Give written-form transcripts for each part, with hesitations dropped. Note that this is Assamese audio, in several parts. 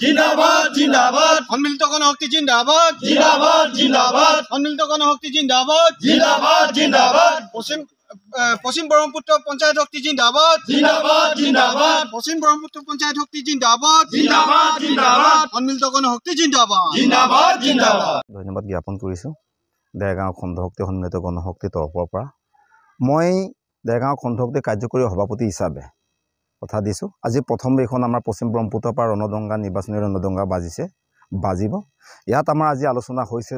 জিন্দাবাদ জিন্দাবাদ সম্মিলিত গণশক্তি জিন্দাবাদ জিন্দাবাদ জিন্দাবাদ সম্মিলিত গণশক্তি জিন্দাবাদ জিন্দাবাদ জিন্দাবাদ পশ্চিম ব্ৰহ্মপুত্ৰ পঞ্চায়ত শক্তি জিন্দাবাদ জিন্দাবাদ জিন্দাবাদ পশ্চিম ব্ৰহ্মপুত্ৰ পঞ্চায়ত শক্তি জিন্দাবাদ জিন্দাবাদ জিন্দাবাদ সম্মিলিত গণশক্তি জিন্দাবাদ জিন্দাবাদ জিন্দাবাদ ধন্যবাদ জ্ঞাপন কৰিছোঁ দেৰগাঁও খণ্ডশক্তি সন্মিলিত গণশক্তিৰ তৰফৰ পৰা মই দেৰগাঁও খণ্ডশক্তি কাৰ্যকৰী সভাপতি হিচাপে কথা দিছোঁ আজি প্ৰথম এইখন আমাৰ পশ্চিম ব্ৰহ্মপুত্ৰৰ পৰা ৰণদংগা নিৰ্বাচনী ৰণদংগা বাজিব ইয়াত আমাৰ আজি আলোচনা হৈছে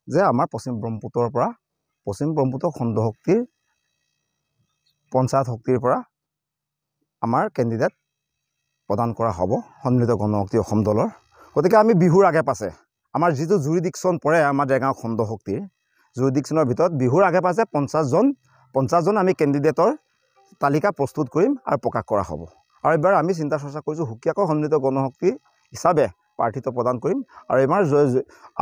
যে আমাৰ পশ্চিম ব্ৰহ্মপুত্ৰ খণ্ডশক্তিৰ পঞ্চায়ত শক্তিৰ পৰা আমাৰ কেণ্ডিডেট প্ৰদান কৰা হ'ব সন্মিলিত গণশক্তি অসম দলৰ গতিকে আমি বিহুৰ আগে পাছে আমাৰ যিটো জুৰিডিকশ্যন পৰে আমাৰ দেৰগাঁও খণ্ডশক্তিৰ জুৰিডিকশ্যনৰ ভিতৰত বিহুৰ আগে পাছে 50জন আমি কেণ্ডিডেটৰ তালিকা প্ৰস্তুত কৰিম আৰু প্ৰকাশ কৰা হ'ব আৰু এবাৰ আমি চিন্তা চৰ্চা কৰিছোঁ সুকীয়াকৈ সন্মিলিত গণশক্তি হিচাপে প্ৰাৰ্থিত্ব প্ৰদান কৰিম আৰু এবাৰ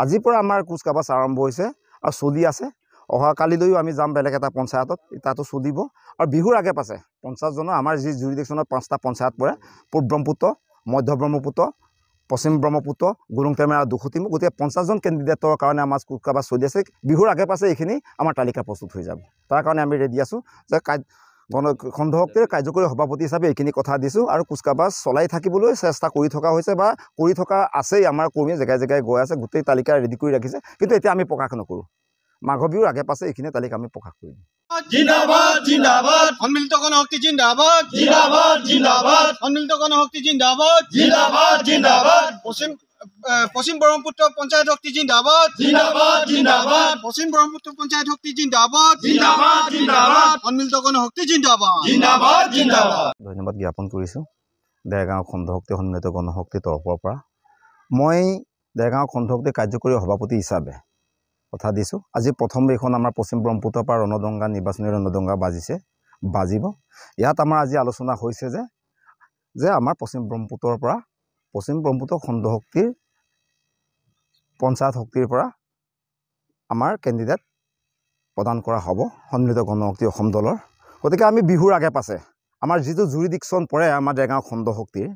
আজিৰ পৰা আমাৰ কুচকাৱাজ আৰম্ভ হৈছে আৰু চলি আছে অহাকালিলৈও আমি যাম বেলেগ এটা পঞ্চায়তত তাতো চলিব আৰু বিহুৰ আগে পাছে 50জনৰ আমাৰ যি জুৰিডিকশ্যনত 5টা পঞ্চায়ত পৰে পূব ব্ৰহ্মপুত্ৰ মধ্য ব্ৰহ্মপুত্ৰ পশ্চিম ব্ৰহ্মপুত্ৰ গুৰুংটেমেৰা দুখুটিমু গতিকে 50জন কেণ্ডিডেটৰ কাৰণে আমাৰ কুচকাৱাজ চলি আছে বিহুৰ আগে পাছে এইখিনি আমাৰ তালিকা প্ৰস্তুত হৈ যাব তাৰ কাৰণে আমি ৰেডি আছোঁ যে খণ্ডশক্তিৰ কাৰ্যকৰী সভাপতি হিচাপে এইখিনি কথা দিছোঁ আৰু কুচকাৱাজ চলাই থাকিবলৈ চেষ্টা কৰি থকা হৈছে বা কৰি থকা আছেই আমাৰ কৰ্মী জেগাই জেগাই গৈ আছে গোটেই তালিকা ৰেডি কৰি ৰাখিছে কিন্তু এতিয়া আমি প্ৰকাশ নকৰোঁ মাঘ বিহুৰ আগে পাছে এইখিনি তালিকা আমি প্ৰকাশ কৰিম জিন্দাবাদ জিন্দাবাদ সম্মিলিত গণশক্তি জিন্দাবাদ জিন্দাবাদ জিন্দাবাদ সম্মিলিত গণশক্তি জিন্দাবাদ জিন্দাবাদ জিন্দাবাদ পশ্চিম ব্ৰহ্মপুত্ৰ পঞ্চায়ত শক্তি জিন্দাবাদ জিন্দাবাদ জিন্দাবাদ পশ্চিম ব্ৰহ্মপুত্ৰ পঞ্চায়ত শক্তি জিন্দাবাদ জিন্দাবাদ জিন্দাবাদ সম্মিলিত গণশক্তি জিন্দাবাদ জিন্দাবাদ জিন্দাবাদ ধন্যবাদ জ্ঞাপন কৰিছোঁ দেৰগাঁও খণ্ডশক্তি সন্মিলিত গণশক্তিৰ তৰফৰ পৰা মই দেৰগাঁও খণ্ডশক্তি কাৰ্যকৰী সভাপতি হিচাপে কথা দিছোঁ আজি প্ৰথম এইখন আমাৰ পশ্চিম ব্ৰহ্মপুত্ৰৰ পৰা ৰণদংগা নিৰ্বাচনী ৰণদংগা বাজিব ইয়াত আমাৰ আজি আলোচনা হৈছে যে আমাৰ পশ্চিম ব্ৰহ্মপুত্ৰ খণ্ডশক্তিৰ পঞ্চায়ত শক্তিৰ পৰা আমাৰ কেণ্ডিডেট প্ৰদান কৰা হ'ব সন্মিলিত গণশক্তি অসম দলৰ গতিকে আমি বিহুৰ আগে পাছে আমাৰ যিটো জুৰিডিকশ্যন পৰে আমাৰ দেৰগাঁও খণ্ডশক্তিৰ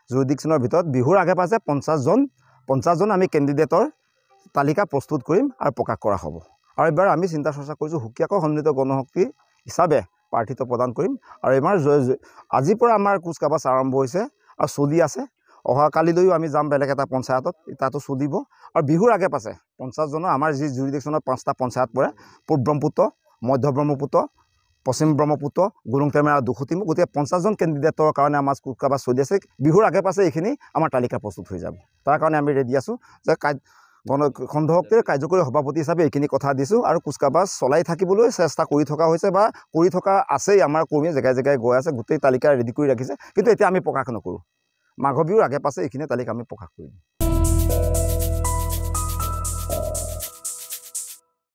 জুৰিডিকশ্যনৰ ভিতৰত বিহুৰ আগে পাছে 50জন আমি কেণ্ডিডেটৰ তালিকা প্ৰস্তুত কৰিম আৰু প্ৰকাশ কৰা হ'ব আৰু এবাৰ আমি চিন্তা চৰ্চা কৰিছোঁ সুকীয়াকৈ সন্মিলিত গণশক্তি হিচাপে প্ৰাৰ্থিত্ব প্ৰদান কৰিম আৰু এবাৰ আজিৰ পৰা আমাৰ কুচকাৱাজ আৰম্ভ হৈছে আৰু চলি আছে অহাকালিলৈও আমি যাম বেলেগ এটা পঞ্চায়তত তাতো চলিব আৰু বিহুৰ আগে পাছে 50জনৰ আমাৰ যি জুৰিডিকশ্যনত 5টা পঞ্চায়ত পৰে পূব ব্ৰহ্মপুত্ৰ মধ্য ব্ৰহ্মপুত্ৰ পশ্চিম ব্ৰহ্মপুত্ৰ গুৰুংটেমেৰা দুখুটিমু গতিকে 50জন কেণ্ডিডেটৰ কাৰণে আমাৰ কুচকাৱাজ চলি আছে বিহুৰ আগে পাছে এইখিনি আমাৰ তালিকা প্ৰস্তুত হৈ যাব তাৰ কাৰণে আমি ৰেডি আছোঁ যে খণ্ডশক্তিৰ কাৰ্যকৰী সভাপতি হিচাপে এইখিনি কথা দিছোঁ আৰু কুচকাৱাজ চলাই থাকিবলৈ চেষ্টা কৰি থকা হৈছে বা কৰি থকা আছেই আমাৰ কৰ্মী জেগাই জেগাই গৈ আছে গোটেই তালিকা ৰেডি কৰি ৰাখিছে কিন্তু এতিয়া আমি প্ৰকাশ নকৰোঁ মাঘ বিহুৰ আগে পাছে এইখিনি তালিকা আমি প্ৰকাশ কৰিম